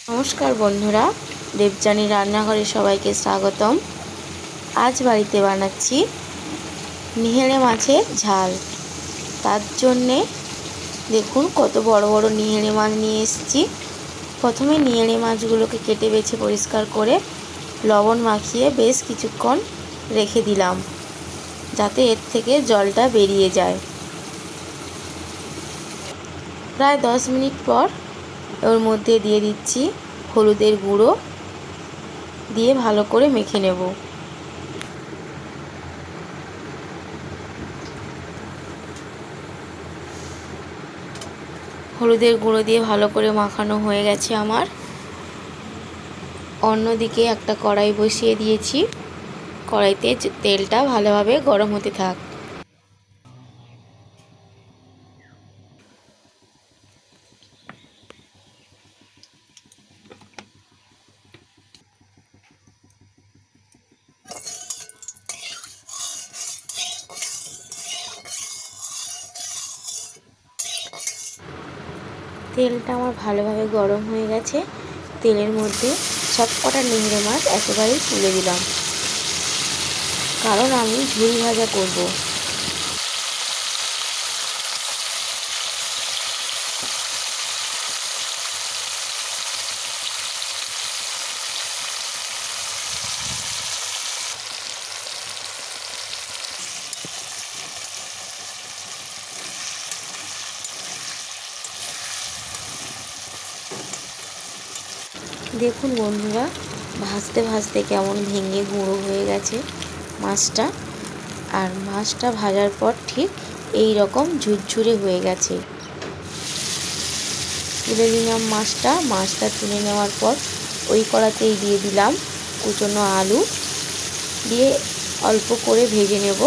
নমস্কার বন্ধুরা, দেবযানী রান্নাঘরে সবাইকে স্বাগতম। আজ বাড়িতে বানাচ্ছি নিহেলে মাছের ঝাল। তার জন্যে দেখুন কত বড় বড় নিহেলে মাছ নিয়ে এসেছি। প্রথমে নিহেলে মাছগুলোকে কেটে বেছে পরিষ্কার করে লবণ মাখিয়ে বেশ কিছুক্ষণ রেখে দিলাম, যাতে এর থেকে জলটা বেরিয়ে যায়। প্রায় 10 মিনিট পর ওর মধ্যে দিয়ে দিচ্ছি হলুদের গুঁড়ো, দিয়ে ভালো করে মেখে নেব। হলুদের গুঁড়ো দিয়ে ভালো করে মাখানো হয়ে গেছে আমার। অন্যদিকে একটা কড়াই বসিয়ে দিয়েছি, কড়াইতে তেলটা ভালোভাবে গরম হতে থাক। তেলটা আমার ভালোভাবে গরম হয়ে গেছে। তেলের মধ্যে সবকটা নিংড়ে মাছ একেবারেই তুলে দিলাম, কারণ আমি ঝুরি ভাজা করব। দেখুন বন্ধুরা, ভাজতে ভাজতে কেমন ভেঙে গুঁড়ো হয়ে গেছে মাছটা। আর মাছটা ভাজার পর ঠিক এই রকম ঝুরঝুরে হয়ে গেছে। তুলে নিলাম মাছটা তুলে নেওয়ার পর ওই কড়াতেই দিয়ে দিলাম কুচনো আলু, দিয়ে অল্প করে ভেজে নেব।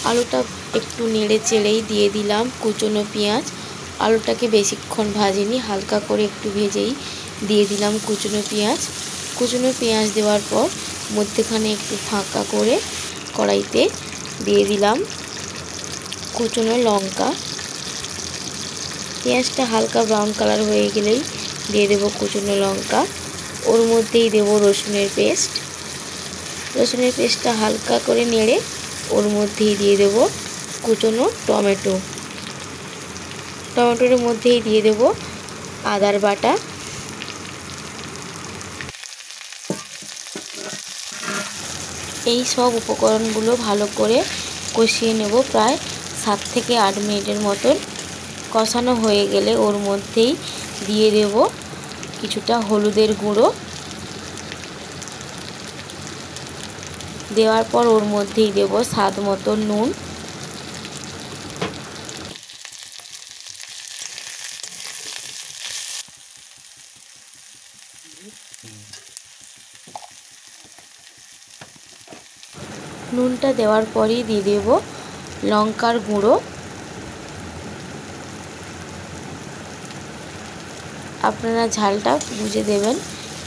আলুটা একটু নেড়ে চেড়েই দিয়ে দিলাম কুচনো পেঁয়াজ। আলুটাকে বেশিক্ষণ ভাজিনি, হালকা করে একটু ভেজেই দিয়ে দিলাম কুচনো পেঁয়াজ। কুচনো পেঁয়াজ দেওয়ার পর মধ্যেখানে একটু ফাঁকা করে কড়াইতে দিয়ে দিলাম কুচনো লঙ্কা। পেঁয়াজটা হালকা ব্রাউন কালার হয়ে গেলেই দিয়ে দেবো কুচনো লঙ্কা। ওর মধ্যেই দেবো রসুনের পেস্ট। রসুনের পেস্টটা হালকা করে নেড়ে ওর মধ্যেই দিয়ে দেবো কুচনো টমেটো। টমেটোর মধ্যেই দিয়ে দেবো আদার বাটা। এই সব উপকরণগুলো ভালো করে কষিয়ে নেব। প্রায় 7 থেকে 8 মিনিটের মতন কষানো হয়ে গেলে ওর মধ্যেই দিয়ে দেব কিছুটা হলুদের গুঁড়ো। দেওয়ার পর ওর মধ্যেই দেব স্বাদ মতো নুন। নুনটা দেওয়ার পরই দিয়ে দেব লঙ্কার গুঁড়ো। আপনারা ঝালটা বুঝে দেবেন,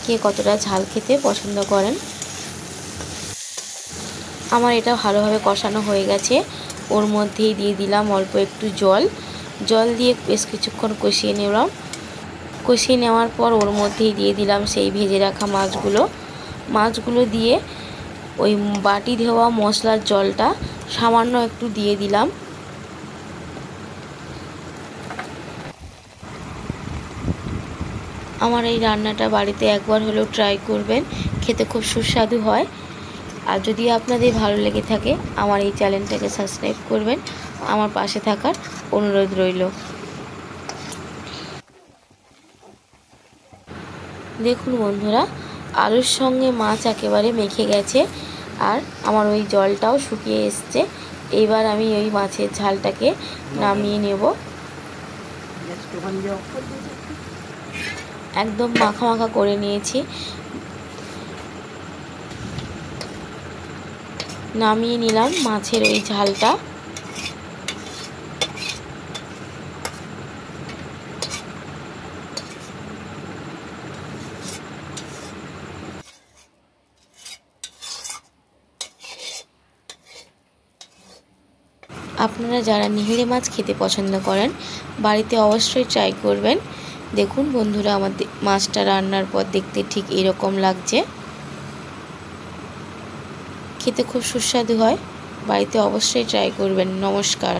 কে কতটা ঝাল খেতে পছন্দ করেন। আমার এটা ভালোভাবে কষানো হয়ে গেছে। ওর মধ্যেই দিয়ে দিলাম অল্প একটু জল দিয়ে বেশ কিছুক্ষণ কষিয়ে নিলাম। কষিয়ে নেওয়ার পর ওর মধ্যেই দিয়ে দিলাম সেই ভেজে রাখা মাছগুলো দিয়ে ওই বাটি ধোয়া মশলার জলটা সামান্য একটু দিয়ে দিলাম। আমার এই রান্নাটা বাড়িতে একবার হলেও ট্রাই করবেন, খেতে খুব সুস্বাদু হয়। আর যদি আপনাদের ভালো লেগে থাকে আমার এই চ্যানেলটাকে সাবস্ক্রাইব করবেন। আমার পাশে থাকার অনুরোধ রইল। দেখুন বন্ধুরা, আলুর সঙ্গে মাছ একেবারে মেখে গেছে আর আমার ওই জলটাও শুকিয়ে এসছে। এবার আমি ওই মাছের ঝালটাকে নামিয়ে নেব। একদম মাখা মাখা করে নিয়েছি। নামিয়ে নিলাম মাছের ওই ঝালটা। আপনারা যারা নিহিরে মাছ খেতে পছন্দ করেন বাড়িতে অবশ্যই ট্রাই করবেন। দেখুন বন্ধুরা, আমাদের মাছটা রান্নার পর দেখতে ঠিক এরকম লাগছে। খেতে খুব সুস্বাদু হয়, বাড়িতে অবশ্যই ট্রাই করবেন। নমস্কার।